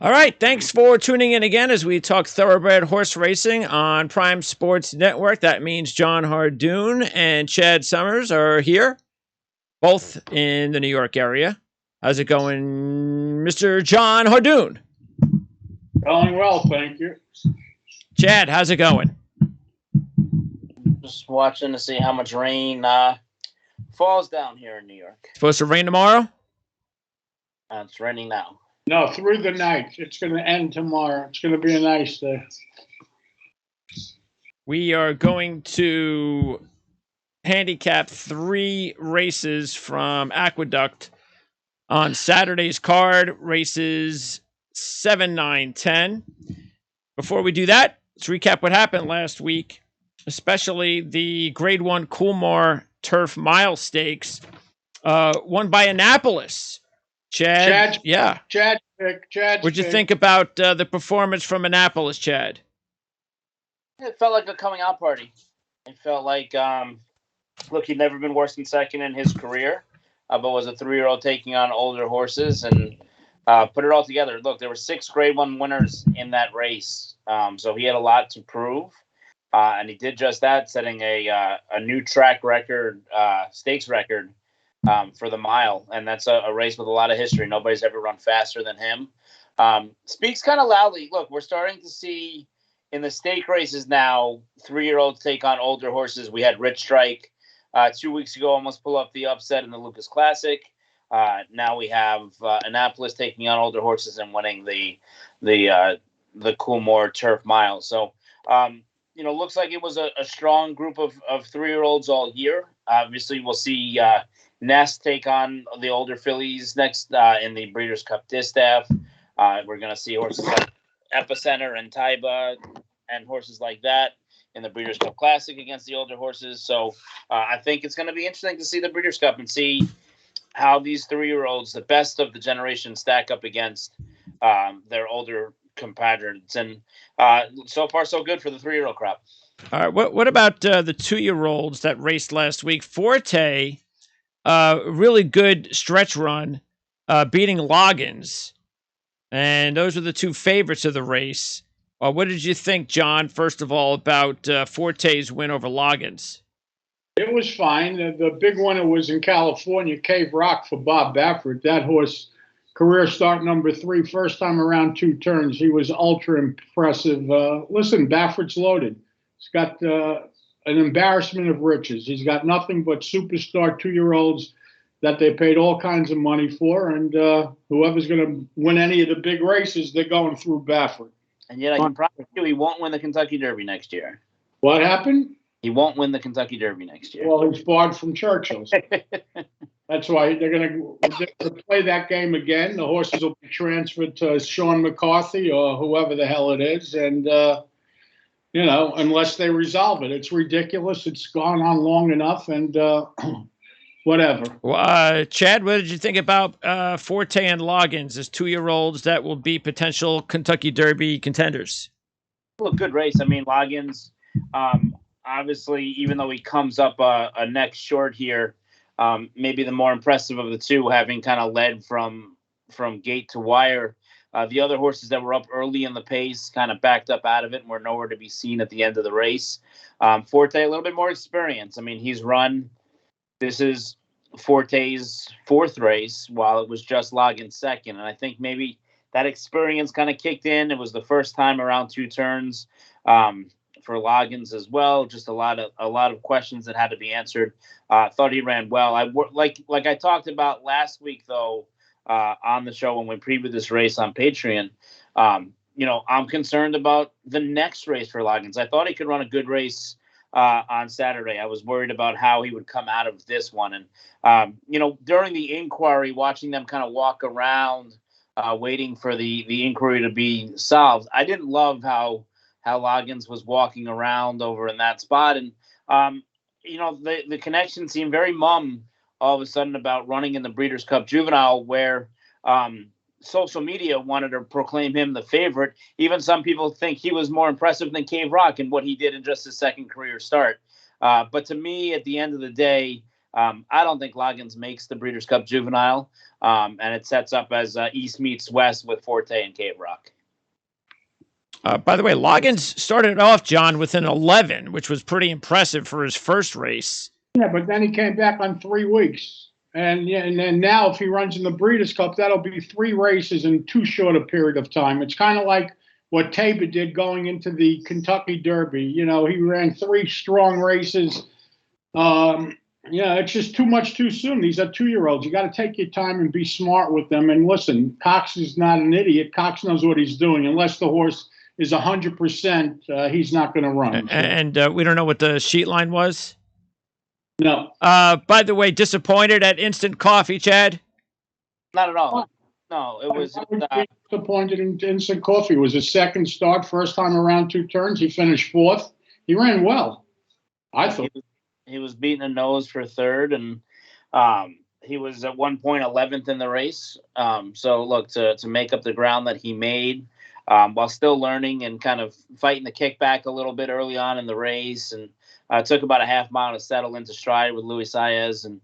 All right, thanks for tuning in again as we talk thoroughbred horse racing on Prime Sports Network. That means John Hardoon and Chad Summers are here, both in the New York area. How's it going, Mr. John Hardoon? Going well, thank you. Chad, how's it going? Just watching to see how much rain falls down here in New York. Supposed to rain tomorrow? It's raining now. No, through the night. It's going to end tomorrow. It's going to be a nice day. We are going to handicap 3 races from Aqueduct on Saturday's card, races 7, 9, 10. Before we do that, let's recap what happened last week, especially the Grade 1 Coolmore Turf Mile Stakes, won by Annapolis. Chad, yeah. Chad's pick. What'd you think about the performance from Annapolis, Chad? It felt like a coming out party. It felt like, look, he'd never been worse than second in his career, but was a 3-year-old taking on older horses and put it all together. Look, there were 6 Grade 1 winners in that race, so he had a lot to prove, and he did just that, setting a new track record, stakes record, for the mile, and that's a race with a lot of history. Nobody's ever run faster than him. Speaks kind of loudly. Look, we're starting to see in the stake races now 3-year-olds take on older horses. We had Rich Strike 2 weeks ago almost pull up the upset in the Lucas Classic. Now we have Annapolis taking on older horses and winning the Coolmore Turf Mile. So, looks like it was a strong group of 3-year-olds all year. Obviously, we'll see Nest take on the older fillies next in the Breeders' Cup Distaff. We're going to see horses like Epicenter and Taiba and horses like that in the Breeders' Cup Classic against the older horses. So I think it's going to be interesting to see the Breeders' Cup and see how these 3-year-olds, the best of the generation, stack up against their older compatriots. And so far, so good for the 3-year-old crop. All right, what about the 2-year-olds that raced last week? Forte, really good stretch run, beating Loggins. And those are the 2 favorites of the race. What did you think, John, first of all, about Forte's win over Loggins? It was fine. The big winner was in California, Cave Rock for Bob Baffert. That horse, career start number 3, first time around 2 turns. He was ultra impressive. Listen, Baffert's loaded. He's got an embarrassment of riches. He's got nothing but superstar 2-year-olds that they paid all kinds of money for, and whoever's going to win any of the big races, they're going through Baffert. And yet I can promise you he won't win the Kentucky Derby next year. What happened? He won't win the Kentucky Derby next year. Well, he's barred from Churchill's. That's why they're going to play that game again. The horses will be transferred to Sean McCarthy or whoever the hell it is, and unless they resolve it. It's ridiculous. It's gone on long enough, and whatever. Well, Chad, what did you think about Forte and Loggins as 2-year-olds that will be potential Kentucky Derby contenders? Well, good race. I mean, Loggins, obviously, even though he comes up a neck short here, maybe the more impressive of the 2, having kind of led from gate to wire. The other horses that were up early in the pace kind of backed up out of it and were nowhere to be seen at the end of the race. Forte, a little bit more experience. I mean, this is Forte's 4th race while it was just Loggins' 2nd. And I think maybe that experience kind of kicked in. It was the first time around 2 turns for Loggins as well. Just a lot of questions that had to be answered. Thought he ran well. Like I talked about last week, though, on the show when we previewed this race on Patreon, I'm concerned about the next race for Loggins. I thought he could run a good race on Saturday. I was worried about how he would come out of this one. And, during the inquiry, watching them kind of walk around, waiting for the inquiry to be solved, I didn't love how Loggins was walking around over in that spot. And, the connection seemed very mum all of a sudden about running in the Breeders' Cup Juvenile, where social media wanted to proclaim him the favorite. Even some people think he was more impressive than Cave Rock and what he did in just his 2nd career start. But to me, at the end of the day, I don't think Loggins makes the Breeders' Cup Juvenile, and it sets up as East meets West with Forte and Cave Rock. By the way, Loggins started off, John, with an 11, which was pretty impressive for his first race. Yeah, but then he came back on 3 weeks. And then now if he runs in the Breeders' Cup, that'll be 3 races in too short a period of time. It's kind of like what Tabor did going into the Kentucky Derby. You know, he ran 3 strong races. It's just too much too soon. These are 2-year-olds. You got to take your time and be smart with them. And listen, Cox is not an idiot. Cox knows what he's doing. Unless the horse is 100%, he's not going to run. And we don't know what the sheet line was? No. By the way, disappointed at Instant Coffee, Chad? Not at all. No, it was. Disappointed in Instant Coffee. It was his second start, first time around 2 turns. He finished 4th. He ran well, I thought. He was beating a nose for 3rd, and he was at one point 11th in the race. So look, to make up the ground that he made while still learning and kind of fighting the kickback a little bit early on in the race, and took about a half mile to settle into stride with Luis Saez. And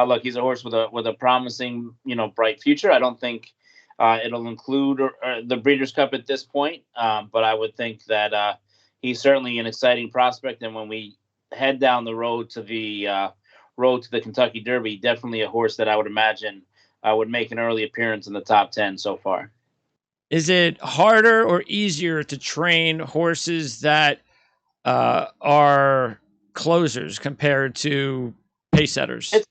look, he's a horse with a promising, bright future. I don't think it'll include the Breeders' Cup at this point, but I would think that he's certainly an exciting prospect. And when we head down the road to the Kentucky Derby, definitely a horse that I would imagine would make an early appearance in the top 10 so far. Is it harder or easier to train horses that are closers compared to pace setters? It's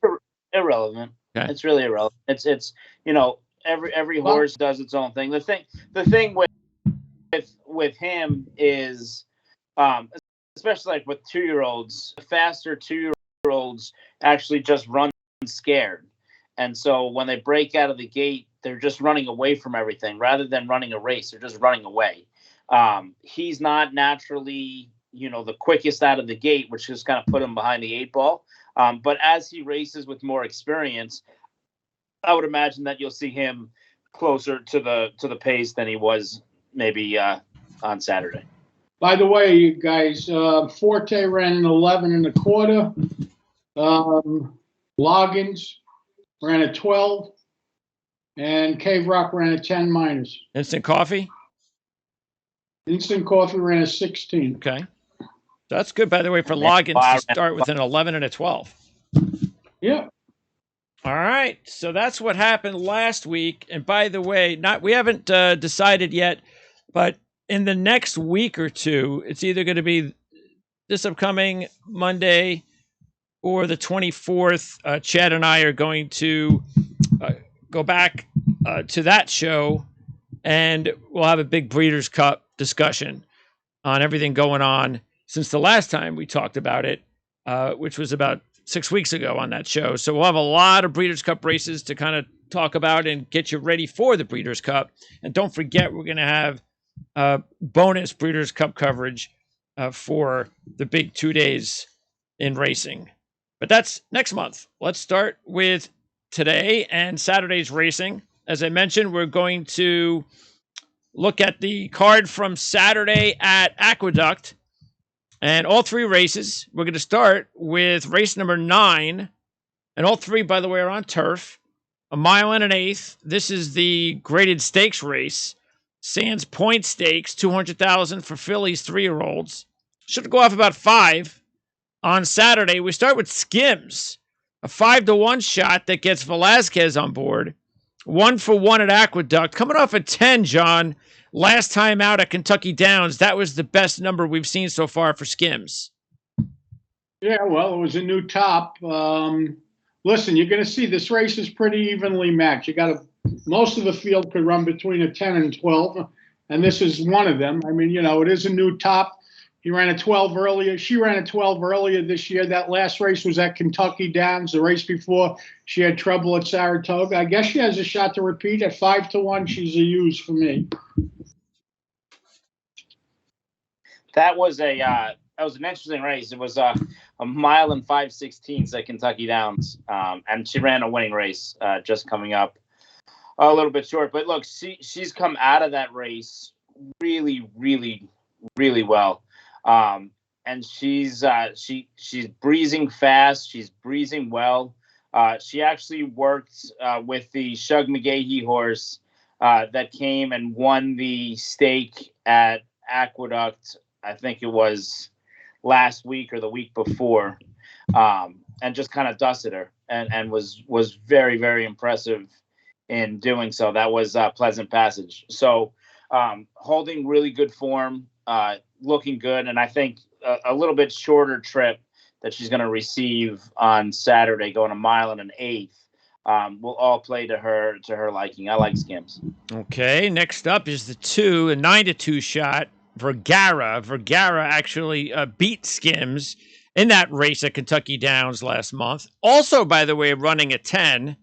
irrelevant. Okay. It's really irrelevant. It's every horse does its own thing. The thing with him is, especially like with 2-year-olds, the faster 2-year-olds actually just run scared. And so when they break out of the gate, they're just running away from everything rather than running a race. They're just running away. He's not naturally, the quickest out of the gate, which just kind of put him behind the 8 ball. But as he races with more experience, I would imagine that you'll see him closer to the pace than he was maybe on Saturday. By the way, you guys, Forte ran an 11 1/4. Loggins ran a 12, and Cave Rock ran a 10 minus. Instant Coffee? Instant Coffee ran a 16. Okay. That's good, by the way, for Loggins to start with an 11 and a 12. Yeah. All right. So that's what happened last week. And by the way, we haven't decided yet, but in the next week or two, it's either going to be this upcoming Monday or the 24th. Chad and I are going to go back to that show, and we'll have a big Breeders' Cup discussion on everything going on since the last time we talked about it, which was about 6 weeks ago on that show. So we'll have a lot of Breeders' Cup races to kind of talk about and get you ready for the Breeders' Cup. And don't forget, we're going to have bonus Breeders' Cup coverage for the big 2 days in racing. But that's next month. Let's start with today and Saturday's racing. As I mentioned, we're going to look at the card from Saturday at Aqueduct and all 3 races. We're going to start with race number 9, and all 3, by the way, are on turf. 1 mile and an eighth. This is the graded stakes race. Sands Point Stakes, $200,000 for fillies 3-year-olds. Should go off about 5. On Saturday, we start with Skims, a 5-1 shot that gets Velasquez on board. 1-for-1 at Aqueduct. Coming off a 10, John. Last time out at Kentucky Downs, that was the best number we've seen so far for Skims. Yeah, well, it was a new top. Listen, you're going to see this race is pretty evenly matched. You got most of the field could run between a 10 and 12, and this is one of them. I mean, it is a new top. He ran a 12 earlier. She ran a 12 earlier this year. That last race was at Kentucky Downs. The race before, she had trouble at Saratoga. I guess she has a shot to repeat at 5-1. She's a use for me. That was an interesting race. It was a mile and 5/16 at Kentucky Downs, and she ran a winning race just coming up a little bit short. But look, she's come out of that race really, really, really well. And she's breezing fast. She's breezing well. She actually worked with the Shug McGahee horse that came and won the stake at Aqueduct. I think it was last week or the week before, and just kind of dusted her and was very, very impressive in doing so. That was Pleasant Passage. So holding really good form, looking good, and I think a little bit shorter trip that she's going to receive on Saturday, going a mile and an eighth, will all play to her liking. I like Skims. Okay, next up is the 9-2 shot. Vergara. Vergara actually beat Skims in that race at Kentucky Downs last month. Also, by the way, running a 10.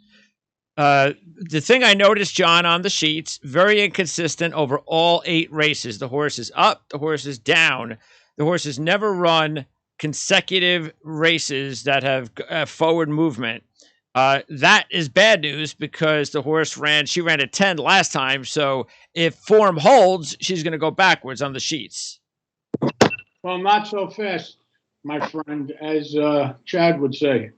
The thing I noticed, John, on the sheets, very inconsistent over all 8 races. The horse is up, the horse is down. The horse has never run consecutive races that have forward movement. That is bad news because the horse she ran a 10 last time. So if form holds, she's going to go backwards on the sheets. Well, not so fast, my friend, as Chad would say.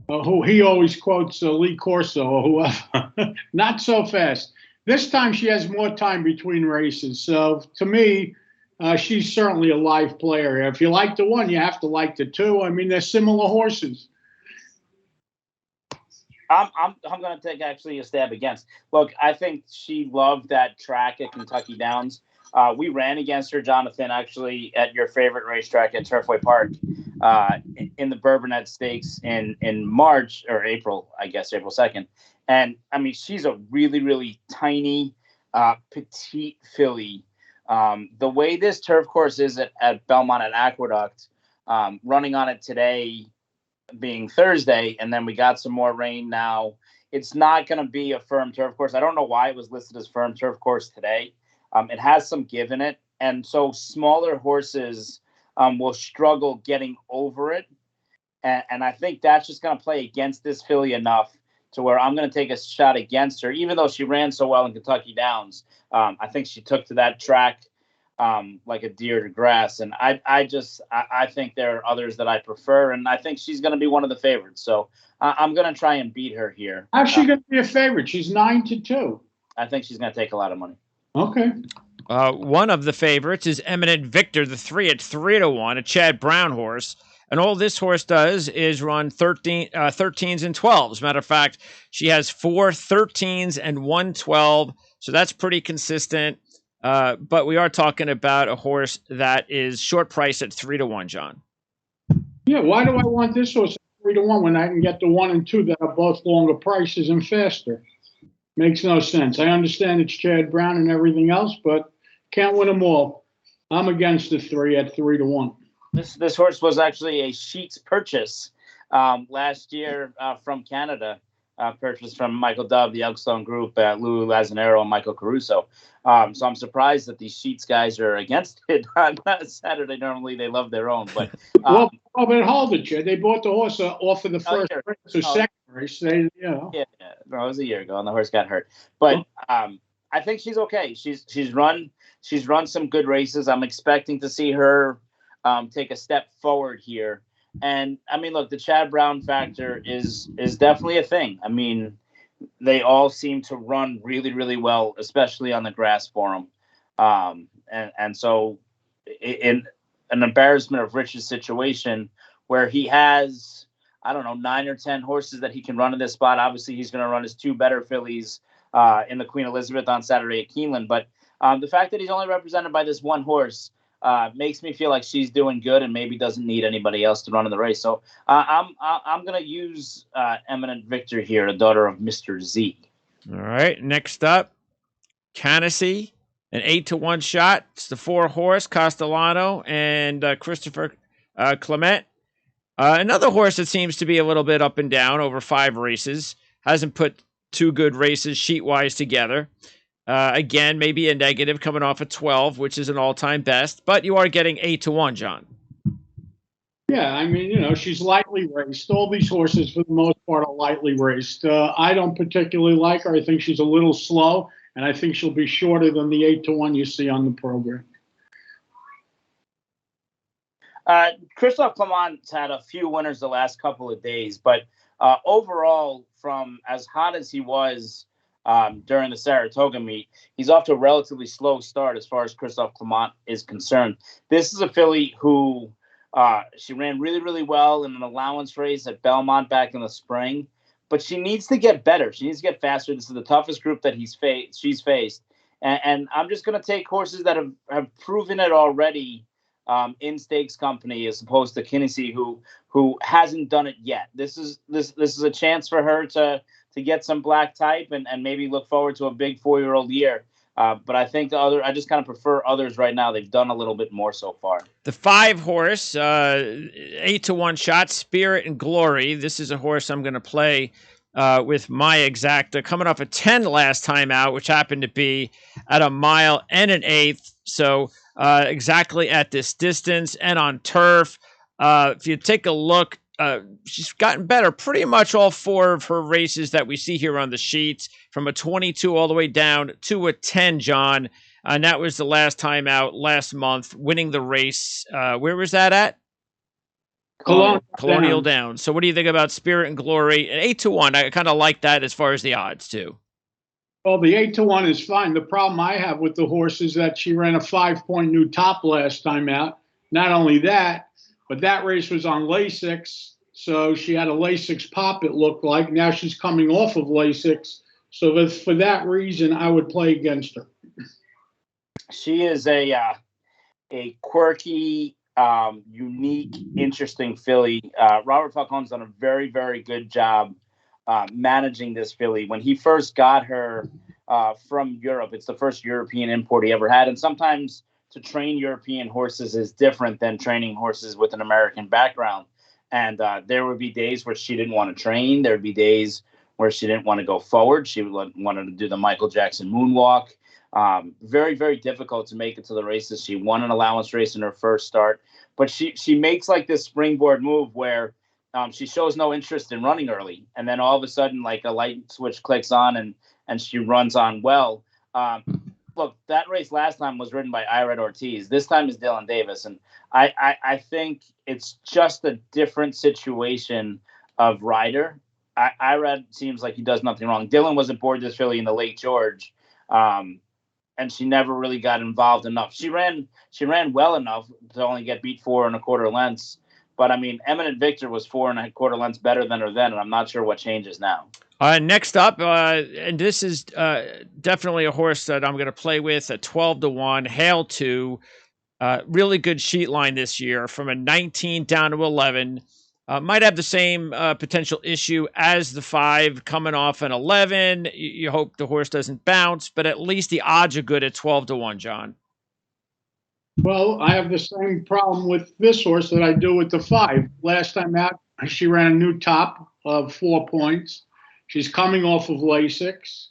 Who he always quotes Lee Corso or whoever. Not so fast. This time she has more time between races. So to me, she's certainly a live player. If you like the 1, you have to like the 2. I mean, they're similar horses. I'm going to take actually a stab against. Look, I think she loved that track at Kentucky Downs. We ran against her, Jonathan, actually at your favorite racetrack at Turfway Park in the Bourbonette Stakes in March or April, I guess, April 2nd. And, I mean, she's a really, really tiny, petite filly. The way this turf course is at Belmont at Aqueduct, running on it today being Thursday, and then we got some more rain now, it's not going to be a firm turf course. I don't know why it was listed as firm turf course today. It has some give in it, and so smaller horses will struggle getting over it. And I think that's just going to play against this filly enough to where I'm going to take a shot against her, even though she ran so well in Kentucky Downs. I think she took to that track like a deer to grass, and I think there are others that I prefer, and I think she's going to be one of the favorites. So I'm going to try and beat her here. How's she going to be a favorite? She's 9-2. I think she's going to take a lot of money. Okay. One of the favorites is Eminent Victor, the 3 at 3-1, a Chad Brown horse. And all this horse does is run 13s and 12s. Matter of fact, she has 4 13s and 1 12. So that's pretty consistent. But we are talking about a horse that is short price at 3-1, John. Yeah, why do I want this horse at 3-1 when I can get the 1 and 2 that are both longer prices and faster? Makes no sense. I understand it's Chad Brown and everything else, but can't win them all. I'm against the 3 at 3-1. This horse was actually a Sheets purchase last year from Canada, purchased from Michael Dove, the Elkstone Group, Lou Lazzanero, and Michael Caruso. So I'm surprised that these Sheets guys are against it on Saturday. Normally they love their own, but but hold it, Chad. They bought the horse off of the first race, so second race. Yeah, no, it was a year ago, and the horse got hurt. But I think she's okay. She's run some good races. I'm expecting to see her take a step forward here. And I mean, look, the Chad Brown factor is definitely a thing. I mean, they all seem to run really, really well, especially on the grass for him. And so in an embarrassment of riches situation where he has, I don't know, 9 or 10 horses that he can run in this spot. Obviously, he's going to run his 2 better fillies in the Queen Elizabeth on Saturday at Keeneland. But the fact that he's only represented by this one horse makes me feel like she's doing good and maybe doesn't need anybody else to run in the race. So I'm going to use Eminent Victor here, a daughter of Mr. Z. All right. Next up, Canopy, an 8-1 shot. It's the 4 horse, Castellano and Christopher Clement. Another horse that seems to be a little bit up and down over 5 races. Hasn't put 2 good races sheet-wise together. Again, maybe a negative coming off of 12, which is an all-time best. But you are getting 8-1, John. Yeah, I mean, she's lightly raced. All these horses, for the most part, are lightly raced. I don't particularly like her. I think she's a little slow, and I think she'll be shorter than the 8-1 you see on the program. Christophe Clement's had a few winners the last couple of days, but Overall, from as hot as he was during the Saratoga meet, he's off to a relatively slow start as far as Christophe Clement is concerned. This is a filly who she ran really, really well in an allowance race at Belmont back in the spring, but she needs to get better. She needs to get faster. This is the toughest group that she's faced. And I'm just going to take horses that have proven it already in stakes company, as opposed to Kinney, who hasn't done it yet. This is a chance for her to get some black type and maybe look forward to a big 4-year-old year. But I think I just kind of prefer others right now. They've done a little bit more so far. The 5 horse, 8-1 shot, Spirit and Glory. This is a horse I'm going to play with my exacta, coming off a 10 last time out, which happened to be at a mile and an eighth. So exactly at this distance and on turf. If you take a look, she's gotten better pretty much all 4 of her races that we see here on the sheets, from a 22 all the way down to a 10, John. And that was the last time out last month, winning the race. Where was that at? Colonial Downs. So what do you think about Spirit and Glory? 8-1. I kind of like that as far as the odds, too. Well, the 8-1 is fine. The problem I have with the horse is that she ran a 5-point new top last time out. Not only that, but that race was on Lasix, so she had a Lasix pop, it looked like. Now she's coming off of Lasix. So for that reason, I would play against her. She is a quirky, unique, interesting filly. Robert Falcone's done a very, very good job managing this filly. When he first got her from Europe, it's the first European import he ever had. And sometimes to train European horses is different than training horses with an American background. And there would be days where she didn't want to train. There would be days where she didn't want to go forward. She wanted to do the Michael Jackson moonwalk. Very, very difficult to make it to the races. She won an allowance race in her first start, but she makes like this springboard move where she shows no interest in running early. And then all of a sudden, like a light switch clicks on and she runs on well. Look, that race last time was ridden by Ired Ortiz. This time is Dylan Davis. And I think it's just a different situation of rider. Ired seems like he does nothing wrong. Dylan was aboard this filly in the Lake George. And she never really got involved enough. She ran well enough to only get beat 4 1/4 lengths. But I mean, Eminent Victor was 4 1/4 lengths better than her then, and I'm not sure what changes now. Next up, and this is definitely a horse that I'm going to play with at 12-1, Hail 2. Really good sheet line this year, from a 19 down to 11. Might have the same potential issue as the 5, coming off an 11. You hope the horse doesn't bounce, but at least the odds are good at 12-1, John. Well, I have the same problem with this horse that I do with the 5. Last time out, she ran a new top of 4 points. She's coming off of Lasix,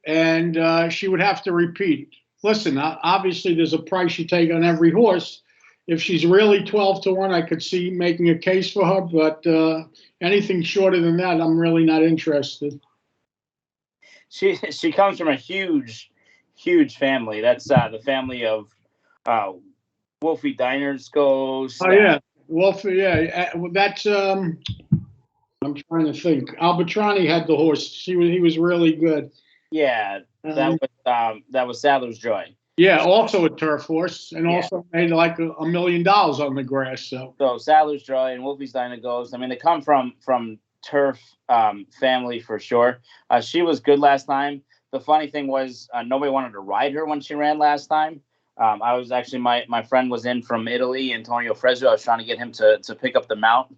and she would have to repeat. Listen, obviously there's a price you take on every horse. If she's really 12-1, I could see making a case for her, but anything shorter than that, I'm really not interested. She comes from a huge family. That's the family of Wolfie Diners Ghost. Oh yeah, Wolfie. Yeah, that's. I'm trying to think. Albatrani had the horse. He was really good. Yeah, that was Sadler's Joy. Yeah, also a turf horse, and also made like $1 million on the grass. So Sadler's Joy and Wolfie's Diner Ghost. I mean, they come from turf family for sure. She was good last time. The funny thing was nobody wanted to ride her when she ran last time. I was actually my friend was in from Italy, Antonio Fresio. I was trying to get him to pick up the mount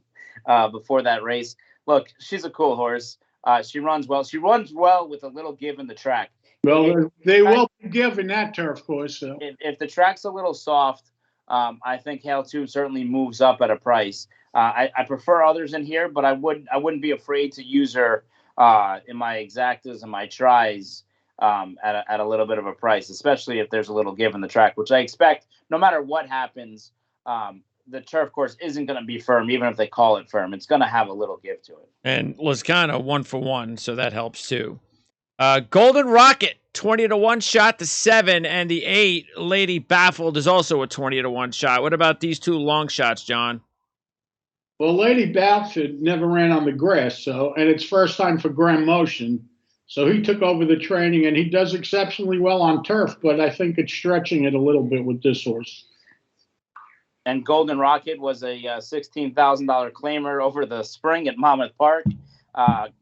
before that race. Look, she's a cool horse. She runs well. She runs well with a little give in the track. Well, they will give in that turf course. So. If the track's a little soft, I think Hail 2 certainly moves up at a price. I prefer others in here, but I wouldn't be afraid to use her in my exactas and my tries at a little bit of a price, especially if there's a little give in the track, which I expect no matter what happens. The turf course isn't going to be firm, even if they call it firm. It's going to have a little give to it. And Lizcano 1-for-1, so that helps too. Golden Rocket 20-1 shot to 7, and the 8 Lady Baffled is also a 20-1 shot. What about these 2 long shots, John? Well, Lady Bouncett never ran on the grass, and it's first time for Graham Motion. So he took over the training, and he does exceptionally well on turf, but I think it's stretching it a little bit with this horse. And Golden Rocket was a $16,000 claimer over the spring at Monmouth Park.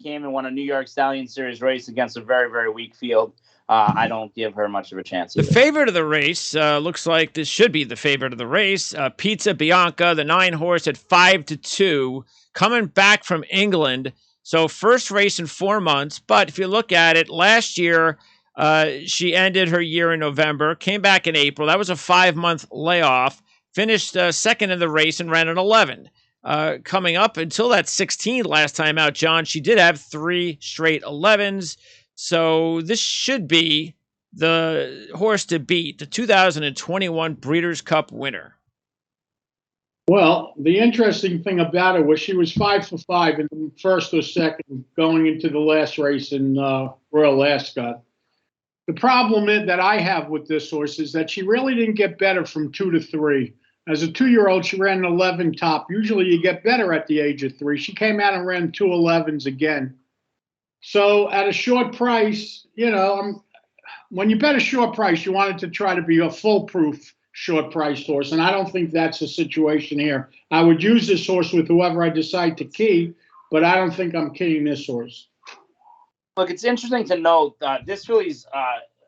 Came and won a New York Stallion Series race against a very, very weak field. I don't give her much of a chance either. The favorite of the race looks like this should be the favorite of the race. Pizza Bianca, the 9 horse at 5-2, coming back from England. So first race in 4 months. But if you look at it, last year she ended her year in November, came back in April. That was a 5-month layoff. Finished second in the race and ran an 11. Coming up until that 16 last time out, John, she did have 3 straight 11s. So this should be the horse to beat, the 2021 Breeders' Cup winner. Well, the interesting thing about it was she was 5 for 5 in the first or second going into the last race in Royal Ascot. The problem that I have with this horse is that she really didn't get better from 2 to 3. As a 2-year-old, she ran an 11 top. Usually you get better at the age of 3. She came out and ran 2 11s again. So at a short price, when you bet a short price, you want it to try to be a foolproof short price horse. And I don't think that's the situation here. I would use this horse with whoever I decide to key, but I don't think I'm keying this horse. Look, it's interesting to note this filly's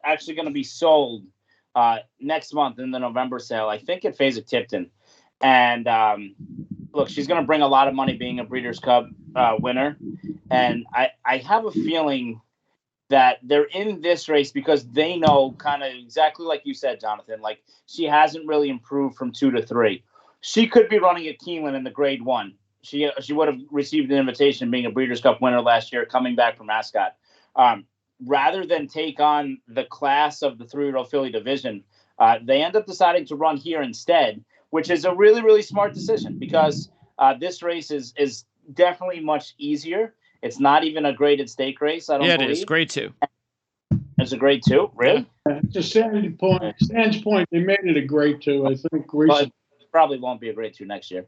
actually going to be sold next month in the November sale, I think at Fasig Tipton. And look, she's going to bring a lot of money being a Breeders' Cup winner. And I have a feeling that they're in this race because they know, kind of exactly like you said, Jonathan, like she hasn't really improved from 2 to 3. She could be running at Keeneland in the Grade 1. She would have received an invitation being a Breeders' Cup winner last year, coming back from Ascot. Rather than take on the class of the 3-year-old filly division, they end up deciding to run here instead, which is a really, really smart decision because this race is definitely much easier. It's not even a graded stake race, I don't believe. Yeah, it is. Grade 2. It's a Grade 2? Really? It's a Sands Point. They made it a Grade 2, I think. Well, it probably won't be a Grade 2 next year.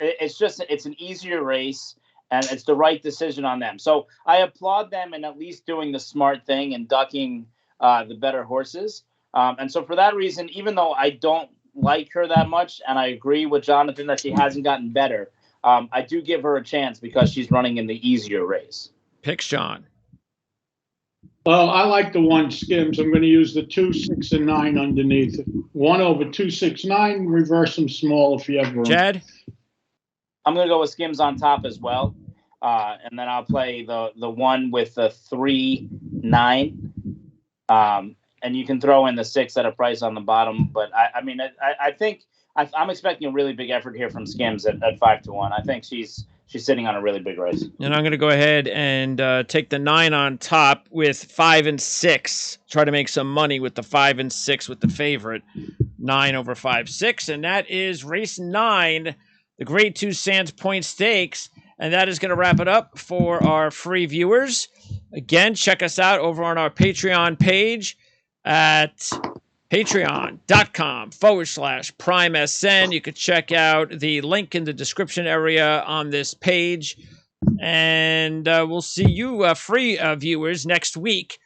It's an easier race, and it's the right decision on them. So I applaud them in at least doing the smart thing and ducking the better horses. And so for that reason, even though I don't like her that much, and I agree with Jonathan that she hasn't gotten better, I do give her a chance because she's running in the easier race. Picks, John. Well, I like the 1 Skims. I'm going to use the 2, 6, and 9 underneath. 1 over 2, 6, 9. Reverse them small if you have room. Chad? I'm going to go with Skims on top as well. And then I'll play the 1 with the 3, 9. And you can throw in the 6 at a price on the bottom. But I think I'm expecting a really big effort here from Skims at 5-1. I think she's sitting on a really big race. And I'm going to go ahead and take the 9 on top with 5 and 6. Try to make some money with the 5 and 6 with the favorite. 9 over 5, 6. And that is race 9, the Grade 2 Sands Point Stakes. And that is going to wrap it up for our free viewers. Again, check us out over on our Patreon page at patreon.com/PrimeSN. You could check out the link in the description area on this page. And we'll see you free viewers next week